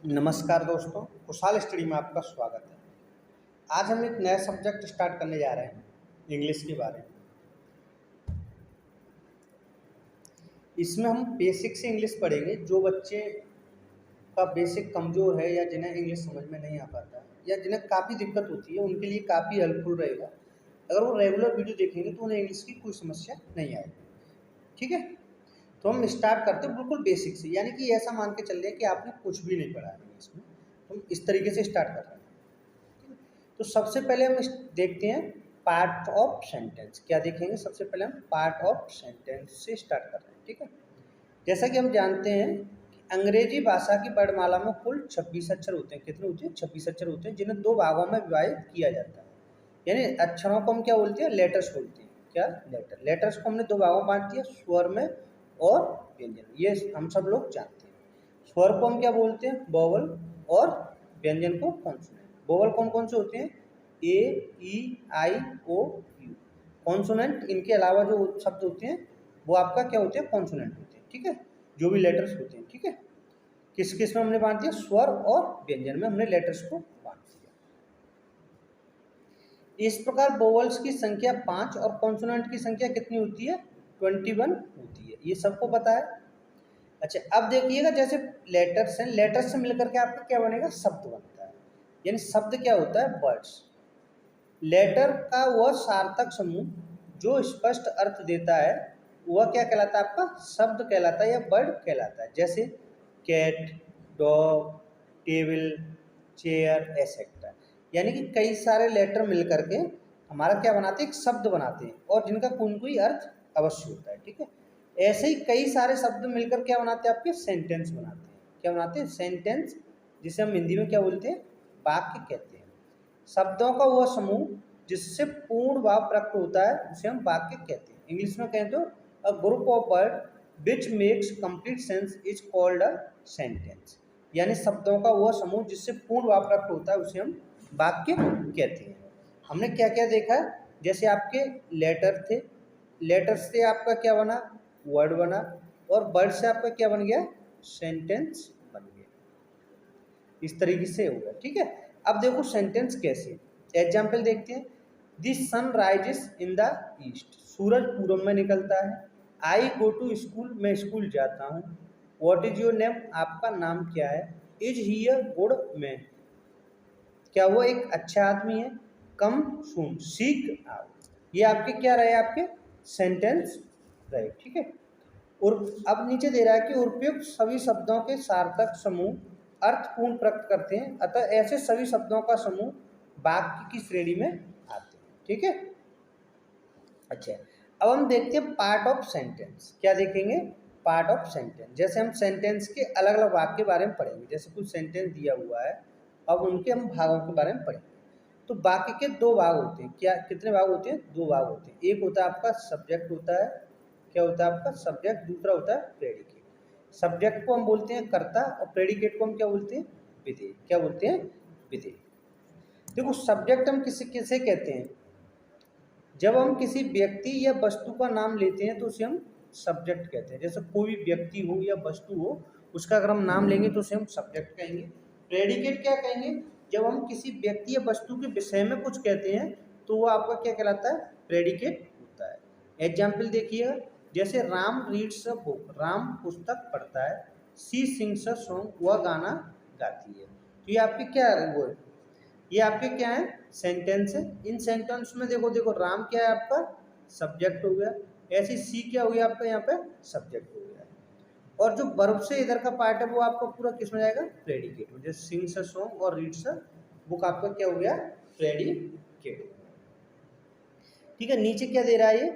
नमस्कार दोस्तों, खुशहाल स्टडी में आपका स्वागत है। आज हम एक नया सब्जेक्ट स्टार्ट करने जा रहे हैं, इंग्लिश के बारे में। इसमें हम बेसिक से इंग्लिश पढ़ेंगे। जो बच्चे का बेसिक कमज़ोर है या जिन्हें इंग्लिश समझ में नहीं आ पाता या जिन्हें काफ़ी दिक्कत होती है, उनके लिए काफ़ी हेल्पफुल रहेगा। अगर वो रेगुलर वीडियो देखेंगे तो उन्हें इंग्लिश की कोई समस्या नहीं आएगी। ठीक है, तो हम स्टार्ट करते हैं बिल्कुल बेसिक से, यानी कि ऐसा मान के चल रहे हैं कि आपने कुछ भी नहीं पढ़ा है इंग्लिश में। तो हम इस तरीके से स्टार्ट कर रहे हैं। तो सबसे पहले हम देखते हैं पार्ट ऑफ सेंटेंस। क्या देखेंगे? सबसे पहले हम पार्ट ऑफ सेंटेंस से स्टार्ट कर रहे हैं। ठीक है, जैसा कि हम जानते हैं कि अंग्रेजी भाषा की वर्णमाला में कुल 26 अक्षर होते हैं। कितने होते हैं? 26 अक्षर होते हैं, जिन्हें दो भागों में विभाजित किया जाता है। यानी अक्षरों को हम क्या बोलते हैं? लेटर्स बोलते हैं। क्या? लेटर। लेटर्स को हमने दो भागों में बांट दिया, स्वर में और व्यंजन। ये हम सब लोग जानते हैं। स्वर को हम क्या बोलते हैं? वोवल, और व्यंजन को कॉन्सोनेंट। वोवल कौन कौन से होते हैं? ए, ई, आई, ओ, यू। कॉन्सोनेंट, इनके अलावा जो शब्द होते हैं वो आपका क्या होते हैं? कॉन्सोनेंट होते हैं। ठीक है, जो भी लेटर्स होते हैं। ठीक है, किस किस में हमने बांट दिया? स्वर और व्यंजन में हमने लेटर्स को बांट दिया। इस प्रकार वोवल्स की संख्या 5 और कॉन्सोनेंट की संख्या कितनी होती है? 21 होती है। ये सबको पता है। अच्छा, अब देखिएगा, जैसे लेटर्स हैं, लेटर्स से मिलकर के आपका क्या बनेगा? शब्द बनता है। यानी शब्द क्या होता है? वर्ड्स। लेटर का वह सार्थक समूह जो स्पष्ट अर्थ देता है वह क्या कहलाता है? आपका शब्द कहलाता है या वर्ड कहलाता है। जैसे cat, dog, table, chair, et cetera. यानी कि कई सारे लेटर मिल करके हमारा क्या बनाते हैं? एक शब्द बनाते हैं, और जिनका कोई कोई अर्थ अवश्य होता है। ठीक है, ऐसे ही कई सारे शब्द मिलकर क्या बनाते हैं? आपके सेंटेंस बनाते हैं। क्या बनाते हैं? सेंटेंस, जिसे हम हिंदी में क्या बोलते हैं? वाक्य कहते हैं। शब्दों का वह समूह जिससे पूर्ण भाव प्रकट होता है उसे हम वाक्य कहते हैं। इंग्लिश में कहें तो a group of word which makes complete sense is called a sentence. यानी शब्दों का वह समूह जिससे पूर्ण भाव प्रकट होता है उसे हम वाक्य कहते हैं। हमने क्या क्या देखा? जैसे आपके लेटर थे, लेटर से आपका क्या बना? वर्ड बना, और वर्ड से आपका क्या बन गया? सेंटेंस बन गया। इस तरीके से होगा। ठीक है, अब देखो सेंटेंस कैसे। एग्जाम्पल देखते हैं। The sun rises in the east. सूरज पूरब में निकलता है। I go to school. मैं स्कूल जाता हूँ। What is your name? आपका नाम क्या है? Is he a good man? क्या वो एक अच्छा आदमी है? Come soon, seek out. ये आपके क्या रहे? आपके सेंटेंस रहे। ठीक है, और अब नीचे दे रहा है कि उपयुक्त सभी शब्दों के सार्थक समूह अर्थपूर्ण प्रकट करते हैं, अतः ऐसे सभी शब्दों का समूह वाक्य की श्रेणी में आते हैं। ठीक है, अच्छा, अब हम देखते हैं पार्ट ऑफ सेंटेंस। क्या देखेंगे? Part of sentence. जैसे हम सेंटेंस के अलग अलग भाग के बारे में पढ़ेंगे। जैसे कुछ सेंटेंस दिया हुआ है, अब उनके हम भागों के बारे में पढ़ेंगे। तो वाक्य के दो भाग होते हैं। क्या? कितने भाग होते हैं? दो भाग होते हैं। एक होता है आपका सब्जेक्ट होता है। क्या होता है आपका? सब्जेक्ट। दूसरा होता है प्रेडिकेट। सब्जेक्ट को हम बोलते हैं कर्ता, और प्रेडिकेट को हम क्या बोलते हैं? विधेय। क्या बोलते हैं? विधेय। देखो, सब्जेक्ट हम किसे किसे कहते हैं? जब हम किसी व्यक्ति या वस्तु का नाम लेते हैं तो उसे हम सब्जेक्ट कहते हैं। जैसे कोई भी व्यक्ति हो या वस्तु हो, उसका अगर हम नाम लेंगे तो उसे हम सब्जेक्ट कहेंगे। प्रेडिकेट क्या कहेंगे? जब हम किसी व्यक्ति या वस्तु के विषय में कुछ कहते हैं तो वो आपका क्या कहलाता है? प्रेडिकेट होता है। एग्जाम्पल देखिएगा, जैसे Ram reads a book. Ram पुस्तक पढ़ता है। सी सिंग्स अ सॉन्ग। वह गाना गाती है। तो ये आपके क्या वो है? ये आपके क्या है? सेंटेंस है। इन सेंटेंस में देखो देखो, राम क्या है आपका? सब्जेक्ट हो गया। ऐसे सी क्या हो गया आपका? यहाँ पे सब्जेक्ट हो गया। और जो वर्ब से इधर का पार्ट है वो आपका पूरा किस में जाएगा? प्रेडिकेट में। जैसे सिंग्स अ सॉन्ग और रीड्स अ बुक आपका क्या हो गया? प्रेडिकेट। ठीक है, नीचे क्या दे रहा है ये?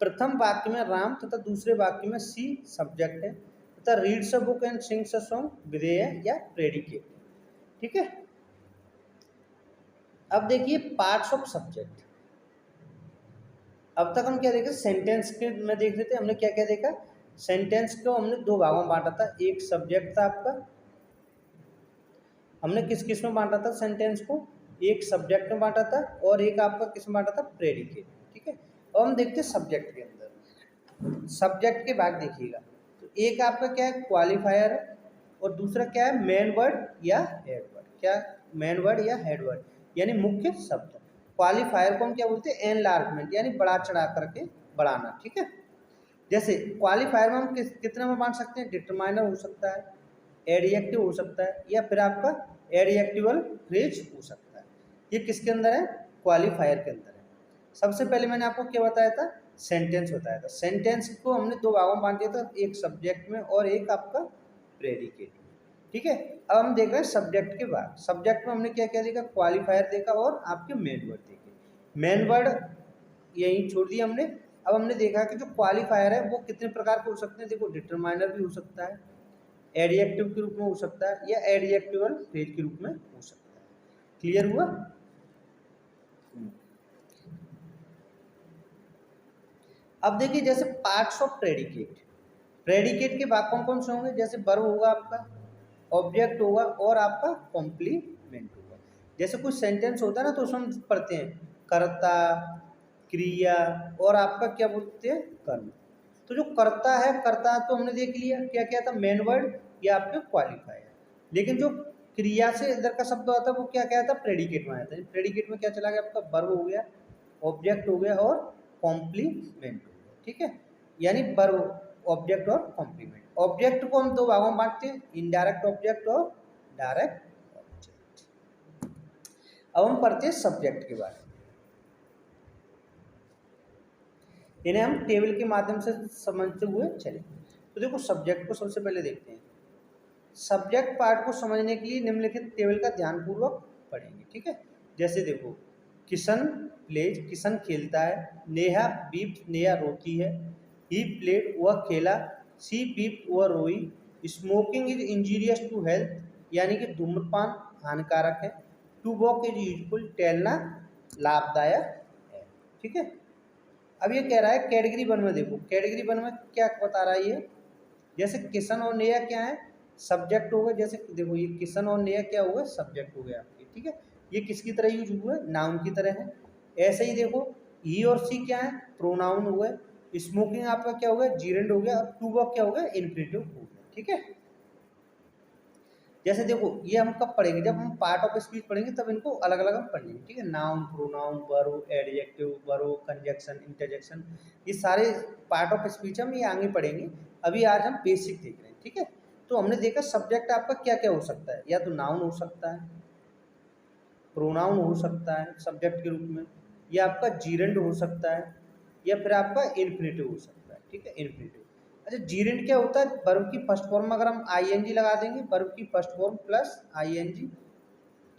प्रथम वाक्य में राम तथा दूसरे वाक्य में सी सब्जेक्ट है, तथा reads a book and sings a song विधेय या प्रेडिकेट। ठीक है, अब देखिए पार्ट्स ऑफ सब्जेक्ट। अब तक हम क्या देखे? सेंटेंस के में देख रहे थे। हमने क्या क्या देखा? सेंटेंस को हमने दो भागों में बांटा था। एक सब्जेक्ट था आपका। हमने किस किस में बांटा था सेंटेंस को? एक सब्जेक्ट में बांटा था, और एक आपका किस में बांटा था? प्रेडिकेट। ठीक है, अब हम देखते हैं सब्जेक्ट के अंदर। सब्जेक्ट के भाग देखिएगा, तो एक आपका क्या है? क्वालिफायर है, और दूसरा क्या है, मेन वर्ड या हेड वर्ड। क्या, मेन वर्ड या हेड वर्ड, यानी मुख्य शब्द। क्वालिफायर को हम क्या बोलते हैं, एनलार्जमेंट, यानी बढ़ा चढ़ा करके बढ़ाना, ठीक है। जैसे क्वालिफायर में हम कितने में बांट सकते हैं, डिटरमाइनर हो सकता है, एडजेक्टिव हो सकता है, या फिर आपका एडजेक्टिवल फ्रेज हो सकता है। ये किसके अंदर है, क्वालिफायर के अंदर है। सबसे पहले मैंने आपको क्या बताया था, सेंटेंस बताया था। सेंटेंस को हमने दो भागों में बांट दिया था, एक सब्जेक्ट में और एक आपका प्रेडिकेट में, ठीक है। अब हम देख रहे हैं सब्जेक्ट के बाद। सब्जेक्ट में हमने क्या क्या देखा, क्वालिफायर देखा और आपके मेन वर्ड देखे। मेन वर्ड यही छोड़ दिया हमने। अब हमने देखा कि जो क्वालिफायर है वो कितने प्रकार के हो सकते हैं। देखो, डिटरमाइनर भी हो सकता है, एडजेक्टिव के रूप में हो सकता है, या एडजेक्टिवल फ्रेज के रूप में हो सकता है। क्लियर हुआ। अब देखिए, जैसे पार्ट्स ऑफ प्रेडिकेट। प्रेडिकेट के भाग कौन कौन से होंगे, जैसे वर्ब होगा आपका, ऑब्जेक्ट होगा और आपका कॉम्प्लीमेंट होगा। जैसे कुछ सेंटेंस होता है ना, तो उसमें हम पढ़ते हैं कर्ता, क्रिया और आपका क्या बोलते हैं, कर्म। तो जो करता है, करता तो हमने देख लिया क्या क्या था, मेन वर्ड या आपके क्वालिफायर। लेकिन जो क्रिया से इधर का शब्द आता है वो क्या क्या था, प्रेडिकेट में आया था। प्रेडिकेट में क्या चला गया, आपका वर्ब हो गया, ऑब्जेक्ट हो गया और कॉम्प्लीमेंट हो गया, ठीक है। यानी वर्ब, ऑब्जेक्ट और कॉम्प्लीमेंट। ऑब्जेक्ट को हम दो भागों में बांटते हैं, इनडायरेक्ट ऑब्जेक्ट और डायरेक्ट ऑब्जेक्ट। अब हम पढ़ते हैं सब्जेक्ट के बारे में। इन्हें हम टेबल के माध्यम से समझते हुए चले। तो देखो, सब्जेक्ट को सबसे पहले देखते हैं। सब्जेक्ट पार्ट को समझने के लिए निम्नलिखित टेबल का ध्यानपूर्वक पढ़ेंगे, ठीक है। जैसे देखो, किशन प्लेज, किशन खेलता है। नेहा बीप्स, नेहा रोती है। ही प्लेड, वह खेला। सी बीप्स, वह रोई। Smoking is injurious to health, यानी कि धूम्रपान हानिकारक है। टू वॉक इज यूजफुल, टहलना लाभदायक है, ठीक है। अब ये कह रहा है कैटेगरी वन में। देखो, कैटेगरी वन में क्या बता रहा है ये, जैसे किशन और नेहा क्या है, सब्जेक्ट हो गए। जैसे देखो, ये किशन और नेहा क्या हुआ, सब्जेक्ट हो गया आपके, ठीक है। ये किसकी तरह यूज हुआ, नाउन की तरह है। ऐसे ही देखो, ही और सी क्या है, प्रोनाउन हो गए। स्मोकिंग आपका क्या हो गया, जीरेंड हो गया। और टू वर्क क्या हो गया, इन्फिनिटिव हो गया, ठीक है। जैसे देखो, ये हम कब पढ़ेंगे, जब हम पार्ट ऑफ स्पीच पढ़ेंगे तब इनको अलग अलग हम पढ़ेंगे, ठीक है। Noun, pronoun, verb, adjective, verb, conjunction, interjection, ये सारे पार्ट ऑफ स्पीच हम ये आगे पढ़ेंगे। अभी आज हम बेसिक देख रहे हैं, ठीक है। तो हमने देखा सब्जेक्ट आपका क्या क्या हो सकता है, या तो नाउन हो सकता है, प्रोनाउन हो सकता है सब्जेक्ट के रूप में, या आपका जीरेंड हो सकता है, या फिर आपका इन्फिनिटिव हो सकता है, ठीक है, इन्फिनिटिव। अच्छा, जीरेंड क्या होता है, वर्ब की फर्स्ट फॉर्म में अगर हम आईएनजी लगा देंगे, वर्ब की फर्स्ट फॉर्म प्लस आईएनजी,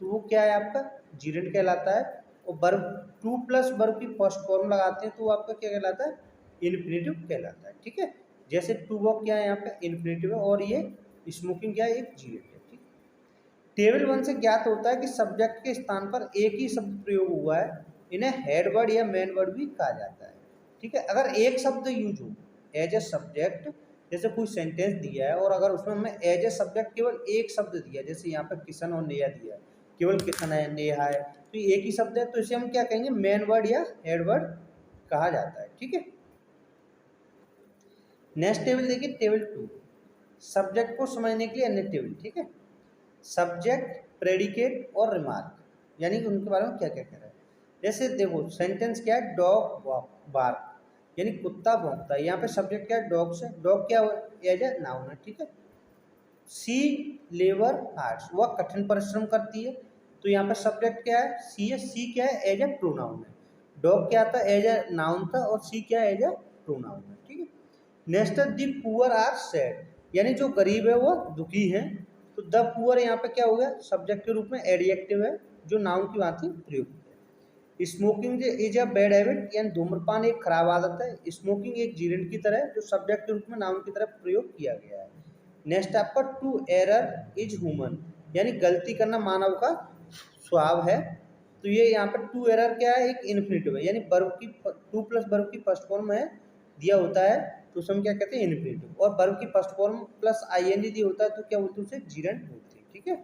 तो वो क्या है, आपका जीरेंड कहलाता है। और वर्ब टू प्लस वर्ब की फर्स्ट फॉर्म लगाते हैं तो वो आपका क्या कहलाता है, इन्फिनिटिव कहलाता है, ठीक है। जैसे टू वॉक क्या है, यहाँ पे इन्फिनिटिव है, और ये स्मोकिंग क्या है, एक जीरेंड है, ठीक है। टेबल वन से ज्ञात होता है कि सब्जेक्ट के स्थान पर एक ही शब्द प्रयोग हुआ है, इन्हें हेड वर्ड या मेन वर्ड भी कहा जाता है, ठीक है। अगर एक शब्द यूज हो एज ए सब्जेक्ट, जैसे कोई सेंटेंस दिया है और अगर उसमें हमने एज ए सब्जेक्ट केवल एक शब्द दिया, जैसे यहाँ पर किशन और नेहा दिया है, केवल किशन है, नेहा है, तो ये एक ही शब्द है, तो इसे हम क्या कहेंगे, मेन वर्ड या हेड वर्ड कहा जाता है, ठीक है। नेक्स्ट टेबल देखिए, टेबल टू, सब्जेक्ट को समझने के लिए अन्य टेबल, ठीक है। सब्जेक्ट, प्रेडिकेट और रिमार्क, यानी कि उनके बारे में क्या क्या कह रहा है। जैसे देखो, सेंटेंस क्या है, डॉग बार्क, यानी कुत्ता भौंकता है। यहाँ पे सब्जेक्ट क्या है, डॉग से, डॉग क्या एज ए नाउन है, ठीक है। सी लेबर हार्ड्स, वह कठिन परिश्रम करती है, तो यहाँ पे सब्जेक्ट क्या है, सी है। सी क्या है, एज ए प्रोनाउन है। डॉग क्या था, एज ए नाउन था, और सी क्या है, एज ए प्रोनाउन है, ठीक है। Next the poor are sad, यानी जो गरीब है वो दुखी है, तो द पुअर यहाँ पे क्या हो गया, सब्जेक्ट के रूप में एडजेक्टिव है, जो नाउन की भांति प्रयुक्त है। Smoking is a bad habit, यानी धूम्रपान एक खराब आदत है। स्मोकिंग एक जीरेंड की तरह है, जो सब्जेक्ट के रूप में नाउन की तरह प्रयोग किया गया है। नेक्स्ट आपका टू एरर इज ह्यूमन, यानी गलती करना मानव का स्वभाव है, तो ये यहाँ पर टू एरर क्या है, एक इन्फिनिटिव है, यानी वर्ब की टू प्लस वर्ब की फर्स्ट फॉर्म में दिया होता है तो उसे हम क्या कहते हैं, इन्फिनिटिव। और वर्ब की फर्स्ट फॉर्म प्लस आईएनजी दिया होता है तो क्या बोलते हैं, उसे जीरेंड बोलते हैं, ठीक है।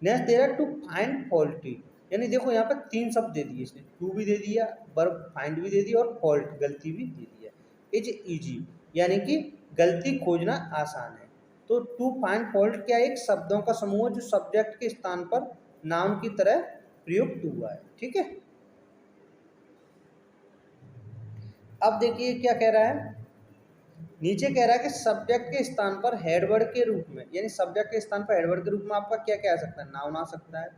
नेक्स्ट दे रहा है टू फाइंड फॉल्टी, यानी देखो यहाँ पर तीन शब्द दे दिए इसने, टू भी दे दिया, वर्ब फाइंड भी दे दिया, और फॉल्ट गलती भी दे दिया। इज इजी, यानी कि गलती खोजना आसान है। तो टू फाइंड फॉल्ट क्या है, एक शब्दों का समूह जो सब्जेक्ट के स्थान पर नाउन की तरह प्रयुक्त हुआ है। ठीक है, अब देखिए क्या कह रहा है, नीचे कह रहा है कि सब्जेक्ट के स्थान पर हेडवर्ड के रूप में, यानी सब्जेक्ट के स्थान पर हेडवर्ड के रूप में आपका क्या क्या आ सकता है, नाउन आ सकता है,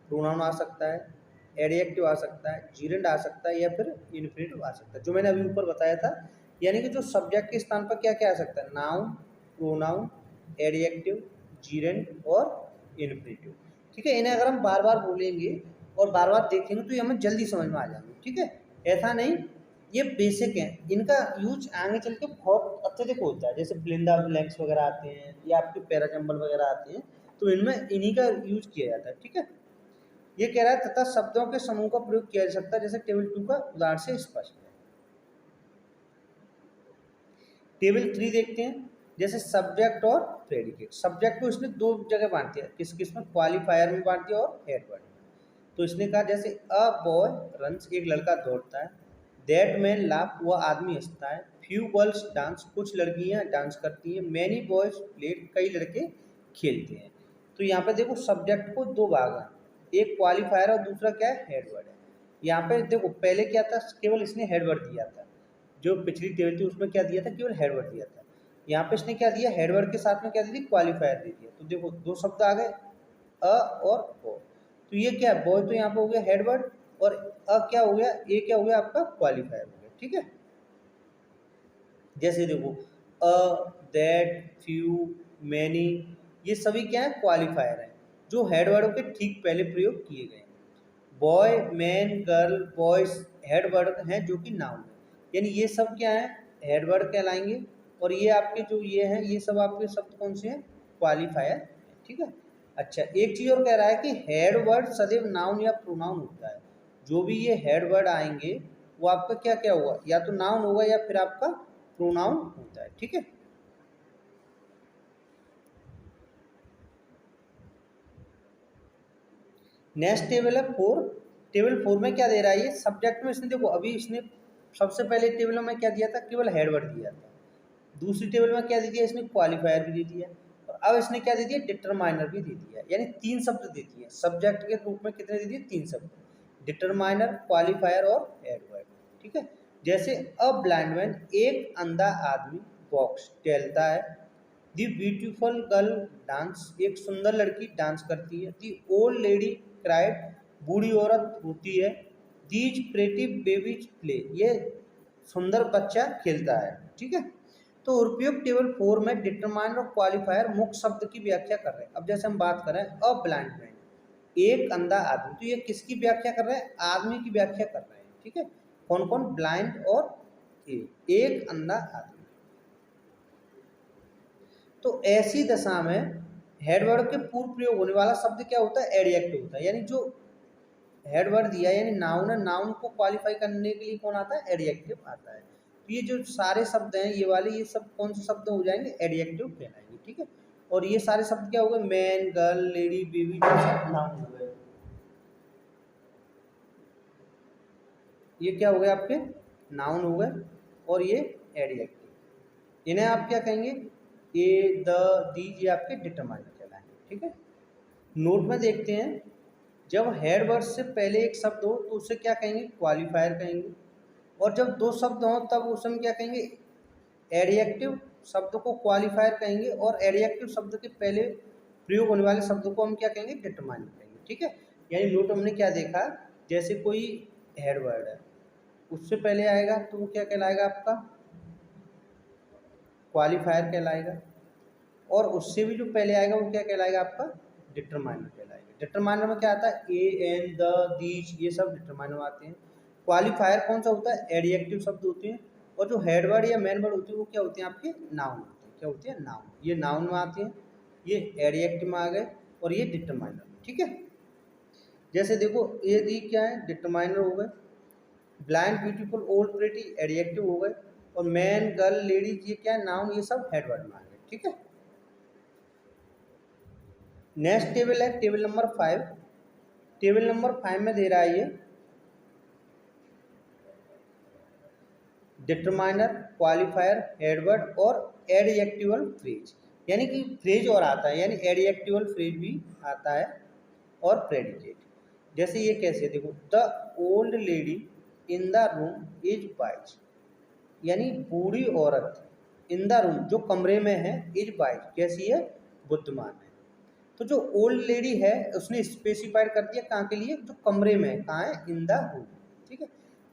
प्रोनाउन आ सकता है, एडजेक्टिव आ सकता है, जीरेंड आ सकता है, या फिर इन्फिनेटिव आ सकता है, जो मैंने अभी ऊपर बताया था। यानी कि जो सब्जेक्ट के स्थान पर क्या क्या आ सकता है, नाउन, प्रोनाउन, एडजेक्टिव, जीरेंड और इन्फिनेटिव। ठीक है, इन्हें अगर हम बार बार बोलेंगे और बार बार देखेंगे तो ये हमें जल्दी समझ में आ जाएंगे। ठीक है, ऐसा नहीं, ये बेसिक हैं, इनका यूज आगे चल के बहुत अत्यधिक होता है, जैसे ब्लिंदा ब्लैंक्स वगैरह आते हैं या आपके पैराजम्बल वगैरह आते हैं, तो इनमें इन्हीं का यूज किया जाता है। ठीक है, ये कह रहा है तथा शब्दों के समूह का प्रयोग किया जा सकता है, जैसे टेबल 2 का उदाहरण से स्पष्ट है। टेबल 3 देखते हैं, जैसे सब्जेक्ट और प्रेडिकेट। सब्जेक्ट को इसने दो जगह बांट दिया, किस किस में, क्वालिफायर में बांट दिया और हेडवर्ड में। तो इसने कहा जैसे अ बॉय रन्स, एक लड़का दौड़ता है, दैट मैन लाफ, वह आदमी हंसता है, फ्यू गर्ल्स डांस, कुछ लड़कियां डांस करती हैं, मैनी बॉयज प्लेड, कई लड़के खेलते हैं। तो यहाँ पे देखो सब्जेक्ट को दो भाग हैं, एक क्वालिफायर और दूसरा क्या है, हेडवर्ड है। यहाँ पे देखो पहले क्या था, केवल इसने हेडवर्ड दिया था, जो पिछली टेबल थी उसमें क्या दिया था, केवल हेडवर्ड दिया था। यहाँ पे इसने क्या दिया, हेडवर्ड के साथ में क्या दी, क्वालिफायर दे दिया। तो देखो दो शब्द आ गए, अ और ओ। तो ये क्या है, बॉय तो यहाँ पे हो गया हेडवर्ड, और अ क्या हो गया, ए क्या हो गया आपका, क्वालिफायर हो गया। ठीक है, जैसे देखो अ, दैट, फ्यू, मैनी, ये सभी क्या है, क्वालिफायर हैं, जो हेडवर्ड के ठीक पहले प्रयोग किए गए हैं। Boy, man, girl, boys headword हैं जो कि नाउन है, यानी ये सब क्या है, हेडवर्ड कहलाएंगे, और ये आपके जो ये हैं, ये सब आपके शब्द कौन से हैं, क्वालिफायर। ठीक है, अच्छा एक चीज़ और कह रहा है कि हेडवर्ड सदैव नाउन या प्रोनाउन होता है, जो भी ये हेडवर्ड आएंगे वो आपका क्या क्या होगा, या तो नाउन होगा या फिर आपका प्रोनाउन होता है। ठीक है, नेक्स्ट टेबल है 4। टेबल 4 में क्या दे रहा है, ये सब्जेक्ट में इसने देखो अभी इसने सबसे पहले टेबल में क्या दिया था, केवल हेडवर्ड दिया था। दूसरी टेबल में क्या दे दिया इसने, क्वालिफायर भी दे दिया, और अब इसने क्या दे दिया, डिटरमाइनर भी दे दिया, यानी तीन शब्द दे दिए सब्जेक्ट के रूप में। कितने दे दिए, तीन शब्द, डिटरमाइनर, क्वालिफायर और हेडवर्ड। ठीक है, जैसे अ ब्लाइंड मैन, एक अंधा आदमी, वॉक्स टहलता है, दी ब्यूटीफुल गर्ल डांस, एक सुंदर लड़की डांस करती है, दी ओल्ड लेडी क्राइड, बूढ़ी औरत रोती है, दीज प्रेटी बेबीज प्ले, ये सुंदर बच्चा खेलता है। ठीक है, तो उपयुक्त टेबल 4 में डिटरमाइनर और क्वालिफायर मुख्य शब्द की व्याख्या कर रहे हैं। अब जैसे हम बात करें अ ब्लाइंड मैन, एक अंधा आदमी, तो ये किसकी व्याख्या कर रहे हैं, आदमी की व्याख्या कर रहे हैं। ठीक है, कौन कौन, ब्लाइंड और एक अंधा आदमी। तो ऐसी दशा में हेडवर्ड के पूर्व प्रयोग होने वाला शब्द क्या होता है, एडजेक्टिव होता है, यानी जो हेडवर्ड दिया यानी नाउन है, नाउन को क्वालिफाई करने के लिए कौन आता है, एडजेक्टिव आता है। तो ये जो सारे शब्द हैं ये वाले, ये सब कौन से शब्द हो जाएंगे, एडजेक्टिव कहलाएंगे। ठीक है, और ये सारे शब्द क्या हो गए, मैन, गर्ल, लेडी, बेबी, जो सब नाउन हो गए। ये क्या हो गए आपके, नाउन हो गए, और ये एडजेक्टिव। इन्हें आप क्या कहेंगे, ए, द, दीज, ये आपके डिटरमाइनर कहलाएंगे। ठीक है, नोट में देखते हैं, जब हेड वर्ड से पहले एक शब्द हो तो उसे क्या कहेंगे, क्वालिफायर कहेंगे, और जब दो शब्द हों तब उसे हम क्या कहेंगे, एडजेक्टिव शब्द को क्वालिफायर कहेंगे, और एडजेक्टिव शब्द के पहले प्रयोग होने वाले शब्द को हम क्या कहेंगे, डिटरमाइनर कहेंगे। ठीक है, यानी नोट हमने क्या देखा, जैसे कोई हेड वर्ड है, उससे पहले आएगा तो वो क्या कहलाएगा आपका, क्वालिफायर कहलाएगा, और उससे भी जो पहले आएगा वो क्या कहलाएगा आपका, डिटरमाइनर कहलाएगा। डिटरमाइनर में क्या आता है, ए, एन, द, दीज, ये सब डिटरमाइनर में आते हैं। क्वालिफायर कौन सा होता है, एडजेक्टिव शब्द होते हैं, और जो हेड वर्ड या मेन वर्ड होते हैं वो क्या होते हैं आपके, नाउन होते हैं। क्या होते हैं, नाउन, ये नाउन में आते हैं, ये एडजेक्टिव में आ गए, और ये डिटरमाइनर। ठीक है, जैसे देखो ये दी क्या है, डिटरमाइनर हो गए, blind, beautiful, old, pretty adjective हो गए, और मैन, गर्ल, लेडीज ये क्या है, नाउन, ये सब हेड वर्ड में आ गए। ठीक है, नेक्स्ट टेबल है टेबल नंबर 5। टेबल नंबर 5 में दे रहा है ये डिटरमाइनर, क्वालिफायर, हेडवर्ड और एडजेक्टिवल फ्रेज। यानी कि फ्रेज और आता है, यानी एडजेक्टिवल फ्रेज भी आता है और प्रेडिकेट। जैसे ये कैसे, देखो, the old lady in the room is wise, यानी बूढ़ी औरत इन द रूम जो कमरे में है, इज वाइज कैसी है, बुद्धिमान है। तो जो ओल्ड लेडी है उसने स्पेसिफाइड कर दिया कहाँ के लिए, जो कमरे में है, कहाँ है, इन द रूम, ठीक है।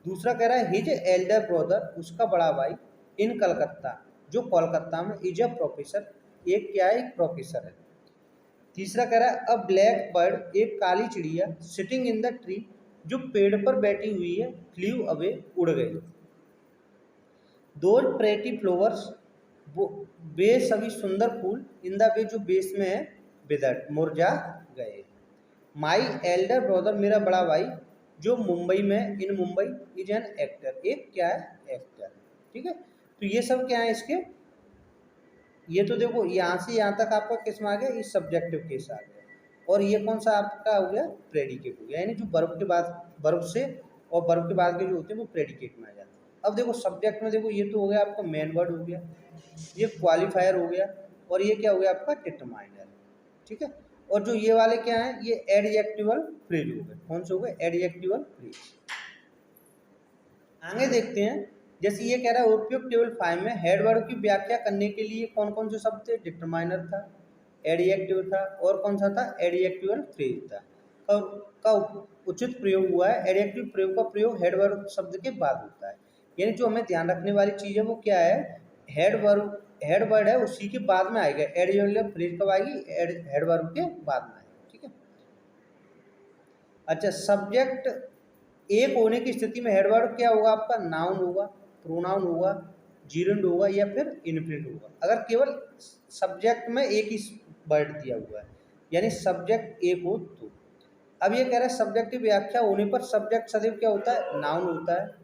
दूसरा कह रहा है हिज एल्डर ब्रदर, उसका बड़ा भाई, इन कलकत्ता, जो कोलकाता में, इज अ प्रोफेसर, एक क्या है, एक प्रोफेसर है। तीसरा कह रहा है अ ब्लैक बर्ड, एक काली चिड़िया, सिटिंग इन द ट्री, जो पेड़ पर बैठी हुई है, फ्लीव अवे, उड़ गई। दो प्रेटी फ्लोवर्स, वो वे सभी सुंदर फूल, इन द वे जो बेस में है, विदर्ड, मुरझा गए। माई एल्डर ब्रदर, मेरा बड़ा भाई, जो मुंबई में, इन मुंबई, इज एन एक्टर, एक क्या है, एक्टर, ठीक है। तो ये सब क्या है इसके, ये तो देखो यहाँ से यहाँ तक आपका किस में आ गया, इस सब्जेक्टिव केस आ गया, और ये कौन सा आपका हो गया, प्रेडिकेट हो गया, यानी जो वर्ब के बाद, वर्ब से और वर्ब के बाद के जो होते हैं वो प्रेडिकेट में आ जाते हैं। अब देखो सब्जेक्ट में, देखो ये तो हो गया आपका मेन वर्ड हो गया, ये क्वालिफायर हो गया, और ये क्या हो गया आपका, डिटरमाइनर, ठीक है। और जो ये वाले क्या है, ये एडजेक्टिवल फ्रेज हो गए, कौन से हो गए, एडजेक्टिवल फ्रेज। आगे देखते हैं, जैसे ये कह रहा है उपयुक्त टेबल 5 में हेड वर्ड की व्याख्या करने के लिए कौन कौन से शब्द थे, डिटरमाइनर था, एडजेक्टिव था, और कौन सा था, एडजेक्टिवल फ्रेज था। का उचित प्रयोग हुआ है, एडजेक्टिव प्रयोग का प्रयोग हेड वर्ड शब्द के बाद होता है, यानी जो हमें ध्यान रखने वाली चीज़ है वो क्या है, हेड वर्ड है उसी के बाद में आएगा, एडजेक्टिव फ्रेज कब आएगी, हेड वर्ड के बाद में आएगी, ठीक है। अच्छा, सब्जेक्ट एक होने की स्थिति में हेडवर्ड क्या होगा आपका, नाउन होगा, प्रोनाउन होगा, जीरेंड होगा, या फिर इन्फिनिट होगा, अगर केवल सब्जेक्ट में एक ही वर्ड दिया हुआ है, यानी सब्जेक्ट एक हो तो। अब ये कह रहा है सब्जेक्ट की व्याख्या होने पर सब्जेक्ट सदैव क्या होता है, नाउन होता है।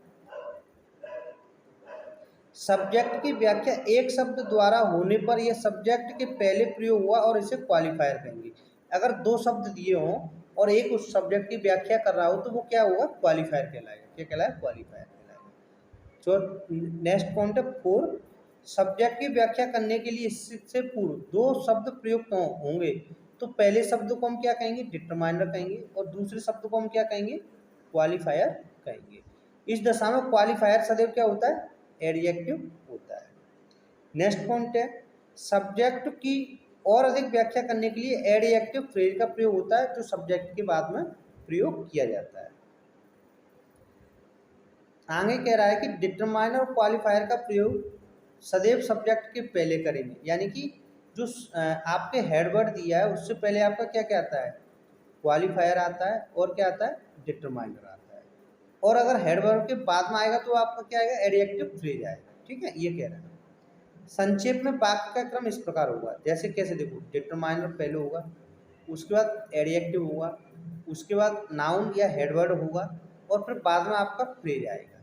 सब्जेक्ट की व्याख्या एक शब्द द्वारा होने पर यह सब्जेक्ट के पहले प्रयोग हुआ और इसे क्वालिफायर कहेंगे। अगर दो शब्द दिए हों और एक उस सब्जेक्ट की व्याख्या कर रहा हो तो वो क्या होगा, क्वालिफायर कहलाएगा, क्या कहलाएगा, क्वालिफायर कहलाएगा। तो नेक्स्ट पॉइंट है 4, सब्जेक्ट की व्याख्या करने के लिए इससे पूर्व दो शब्द प्रयुक्त होंगे तो पहले शब्द को हम क्या कहेंगे, डिटरमाइनर कहेंगे, और दूसरे शब्द को हम क्या कहेंगे, क्वालिफायर कहेंगे। इस दशा में क्वालिफायर सदैव क्या होता है, एडजेक्टिव होता है। नेक्स्ट पॉइंट है सब्जेक्ट की और अधिक व्याख्या करने के लिए एडजेक्टिव फ्रेज का प्रयोग होता है जो सब्जेक्ट के बाद में प्रयोग किया जाता है। आगे कह रहा है कि डिटरमाइनर और क्वालिफायर का प्रयोग सदैव सब्जेक्ट के पहले करेंगे, यानी कि जो आपके हेडवर्ड दिया है उससे पहले आपका क्या क्या आता है, क्वालिफायर आता है, और क्या आता है, डिटरमाइनर आता है, और अगर हेडवर्ड के बाद में आएगा तो आपका क्या आएगा, एडजेक्टिव फ्रेज आएगा, ठीक है। ये कह रहा है संक्षेप में वाक्य का क्रम इस प्रकार होगा, जैसे कैसे, देखो डिटरमाइनर पहले होगा, उसके बाद एडजेक्टिव होगा, उसके बाद नाउन या हेडवर्ड होगा, और फिर बाद में आपका फ्रेज आएगा,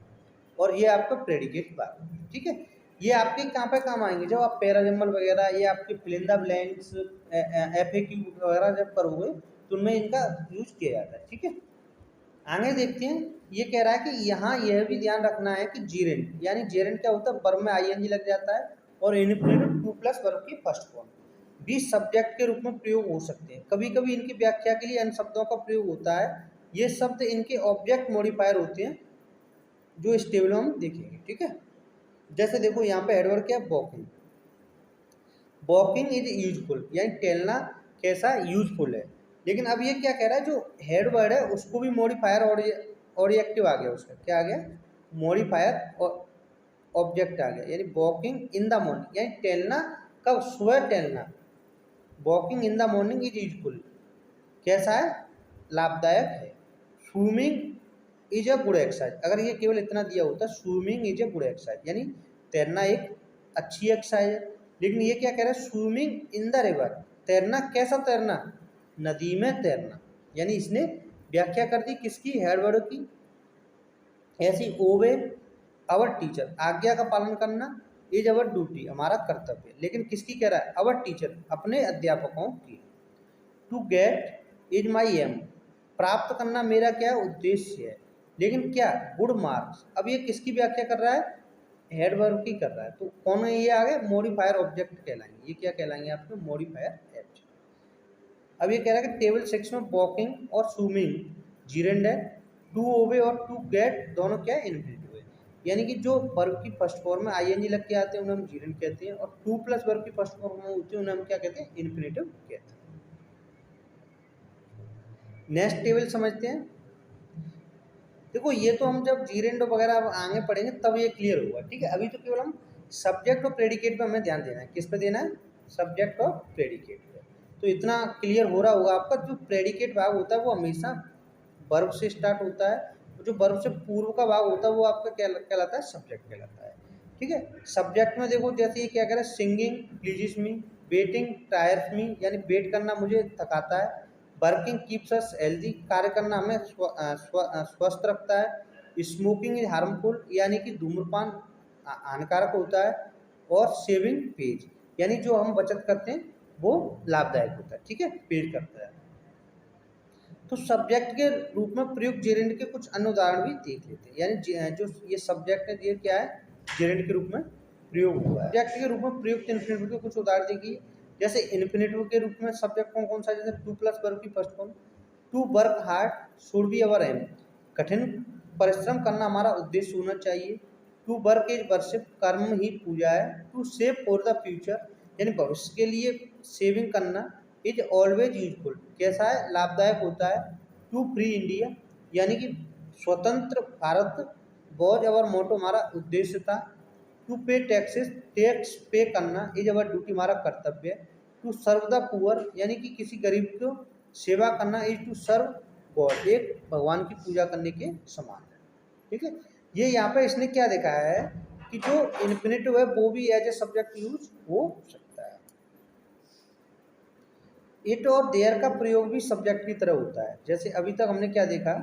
और ये आपका प्रेडिकेट बात, ठीक है। ये आपके कहाँ पे काम आएंगे, जब आप पैराजम्बल वगैरह, ये आपके fill in the blanks, FAQ वगैरह जब करोगे तो उनमें इनका यूज किया जाता है, ठीक है। आगे देखते हैं, ये कह रहा है कि यहाँ यह भी ध्यान रखना है कि जीरेंट, यानी जेरेंट क्या होता है, वर्ब में ING लग जाता है, और इनफिनिटिव 2 प्लस वर्ब की फर्स्ट फॉर्म भी सब्जेक्ट के रूप में प्रयोग हो सकते हैं। कभी कभी इनकी व्याख्या के लिए अन्य शब्दों का प्रयोग होता है, ये शब्द इनके ऑब्जेक्ट मॉडिफायर होते हैं जो इस टेबल में हम देखेंगे, ठीक है। जैसे देखो यहाँ पे हेडवर्ड क्या है, वॉकिंग, वॉकिंग इज यूजफुल, यानी टहलना कैसा, यूजफुल है। लेकिन अब ये क्या कह रहा है, जो हेड वर्ड है उसको भी मॉडिफायर और एक्टिव आ गया, उसका क्या आ गया, मॉडिफायर और ऑब्जेक्ट आ गया, यानी वॉकिंग इन द मॉर्निंग, यानी टहलना कब, सुबह टहलना, walking in the morning is useful, कैसा है, लाभदायक है। Swimming is a good exercise, अगर ये केवल इतना दिया होता, swimming is a good exercise, यानी तैरना एक अच्छी एक्सरसाइज है। लेकिन ये क्या कह रहा है, स्विमिंग इन द रिवर, तैरना कैसा तैरना, नदी में तैरना, यानी इसने व्याख्या कर दी किसकी, हेडवर्ड की। ऐसी ओवे अवर टीचर, आज्ञा का पालन करना, इज अवर ड्यूटी, हमारा कर्तव्य, लेकिन किसकी कह रहा है, अवर टीचर, अपने अध्यापकों की। To get is my aim, प्राप्त करना मेरा क्या उद्देश्य है, लेकिन क्या, गुड मार्क्स, अब ये किसकी व्याख्या कर रहा है, हेड वर्ब की कर रहा है, तो कौन ये आ गए, मॉडिफायर ऑब्जेक्ट कहलाएंगे। ये क्या कहलाएंगे आपके, मॉडिफायर ऑब्जेक्ट। अब ये कह रहा है कि टेबल 6 में वॉकिंग और स्विमिंग जीरेंड है, टू ओबे और टू गेट दोनों क्या है, इन्फिनेटिव है। यानी कि जो वर्ब की फर्स्ट फॉर्म में आईएनजी लग के आते हैं उन्हें हम जीरेंड कहते हैं, और टू प्लस वर्ब की फर्स्ट फॉर्म में होती है उन्हें हम क्या कहते हैं, इन्फिनेटिव कहते हैं। नेक्स्ट टेबल समझते हैं। देखो ये तो हम जब जीरेंड वगैरह आगे पढ़ेंगे तब ये क्लियर होगा, ठीक है। अभी तो केवल हम सब्जेक्ट और प्रेडिकेट पे हमें ध्यान देना है। किस पे देना है, सब्जेक्ट और प्रेडिकेट पे। तो इतना क्लियर हो रहा होगा आपका, जो प्रेडिकेट भाग होता है वो हमेशा वर्ब से स्टार्ट होता है, और जो वर्ब से पूर्व का भाग होता है वो आपका क्या कहलाता है, सब्जेक्ट कहलाता है, ठीक है। सब्जेक्ट में देखो जैसे ये क्या कह रहा है, सिंगिंग प्लीजेस मी, वेटिंग टायर्स मी, यानी वेट करना मुझे थकाता है, वर्किंग कीप्स अस हेल्दी, कार्य करना हमें स्वस्थ रखता है, स्मोकिंग इज हार्मफुल, यानी कि धूम्रपान हानिकारक होता है, और सेविंग पेज, यानी जो हम बचत करते हैं वो लाभदायक होता है, ठीक है, पेज करता है। तो सब्जेक्ट के रूप में प्रयुक्त जेरेंड के कुछ अन्य उदाहरण भी देख लेते हैं। यानी जो ये सब्जेक्ट है ये क्या है, जेरेंड के रूप में प्रयोग हुआ है। सब्जेक्ट के रूप में प्रयुक्त इन्फिनेटिव के कुछ उदाहरण देखिए। जैसे इन्फिनेटिव के रूप में सब्जेक्ट कौन कौन सा, जैसे टू प्लस वर्ब की first form, to work hard should be our aim, कठिन परिश्रम करना हमारा उद्देश्य होना चाहिए। टू वर्क इज वर्शिप, कर्म ही पूजा है। To save for the future, यानी भविष्य के लिए सेविंग करना। इज ऑलवेज यूजफुल, कैसा है, लाभदायक होता है। टू फ्री इंडिया, यानी कि स्वतंत्र भारत, वॉज अवर मोटो, हमारा उद्देश्य था। टू पे टैक्सेस, टैक्स पे करना, इज अवर ड्यूटी, हमारा कर्तव्य है। टू सर्व द पुअर, यानी कि किसी गरीब को सेवा करना, इज टू सर्व गॉड, एक भगवान की पूजा करने के समान है, ठीक है। ये यहाँ पे इसने क्या देखा है कि जो इन्फिनेटिव है वो भी एज ए सब्जेक्ट यूज हो सकता है। इट और देयर का प्रयोग भी सब्जेक्ट की तरह होता है। जैसे अभी तक हमने क्या देखा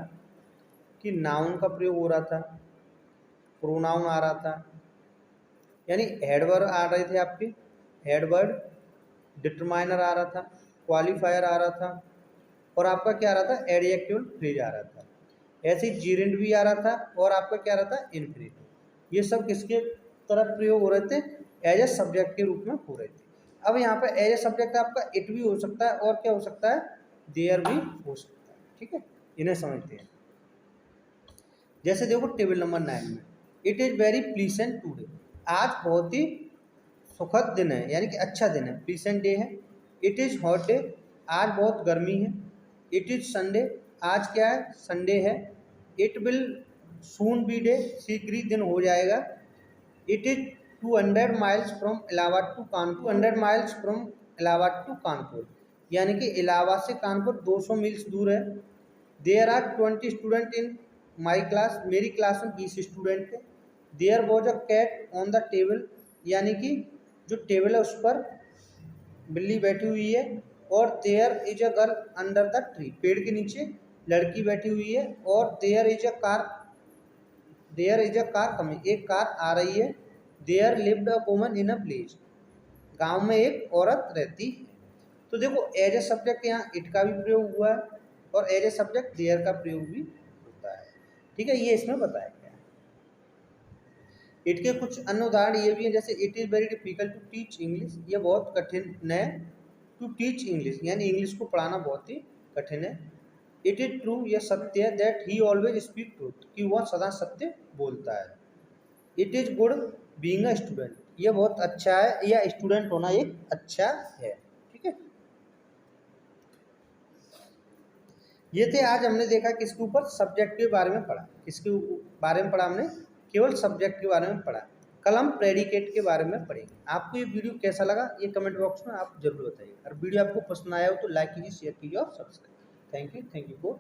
कि नाउन का प्रयोग हो रहा था, प्रोनाउन आ रहा था, यानी हेडवर्ड आ रहे थे आपके, हेडवर्ड, डिटरमाइनर आ रहा था, क्वालिफायर आ रहा था, और आपका क्या आ रहा था, एडजेक्टिव फ्रेज आ रहा था। ऐसे ही जीरेंड भी आ रहा था, और आपका क्या आ रहा था, इन्फिनेटिव। ये सब किसके तरफ प्रयोग हो रहे थे, एज ए सब्जेक्ट के रूप में हो रहे थे। अब यहाँ पर एज ए सब्जेक्ट आपका इट भी हो सकता है, और क्या हो सकता है, देयर भी हो सकता है, ठीक है। इन्हें समझते हैं। जैसे देखो टेबल नंबर 9 में, इट इज़ वेरी प्लीसेंट टूडे, आज बहुत ही सुखद दिन है, यानी कि अच्छा दिन है, प्लीसेंट डे है। इट इज़ हॉट डे, आज बहुत गर्मी है। इट इज़ संडे, आज क्या है, संडे है। It will soon be day, शीघ्र ही दिन हो जाएगा। It is 200 miles from Allahabad to Kanpur, 200 miles from Allahabad to Kanpur, यानी कि इलाहाबाद से कानपुर 200 मील्स दूर है। There are 20 student in my class, मेरी क्लास में 20 स्टूडेंट थे। There was a cat on the table, यानी कि जो टेबल है उस पर बिल्ली बैठी हुई है। और there is a girl under the tree, पेड़ के नीचे लड़की बैठी हुई है। और there is a car, there is a car coming, एक कार आ रही है। There lived a woman in a village, गाँव में एक औरत रहती है। तो देखो एज ए सब्जेक्ट यहाँ इट का भी प्रयोग हुआ है, और एज ए सब्जेक्ट देयर का प्रयोग भी होता है, ठीक है। ये इसमें बताया गया है। इट के कुछ अन्य उदाहरण ये भी हैं, जैसे it is very difficult to teach English, ये बहुत कठिन है। टू टीच इंग्लिश, यानी इंग्लिश को पढ़ाना बहुत ही कठिन है। इट इज ट्रू, यह सत्य है। That he always speak truth, कि वह सदा सत्य बोलता है। It is good being a student, यह बहुत अच्छा है, या स्टूडेंट होना एक अच्छा है, ठीक है। ये थे आज हमने देखा किसके ऊपर, सब्जेक्ट के बारे में पढ़ा। किसके बारे में पढ़ा हमने, केवल सब्जेक्ट के बारे में पढ़ा। कल हम प्रेडिकेट के बारे में पढ़ेंगे। आपको ये वीडियो कैसा लगा ये कमेंट बॉक्स में आप जरूर बताइए। और वीडियो आपको पसंद आया हो तो लाइक कीजिए, शेयर कीजिए और सब्सक्राइब। Thank you for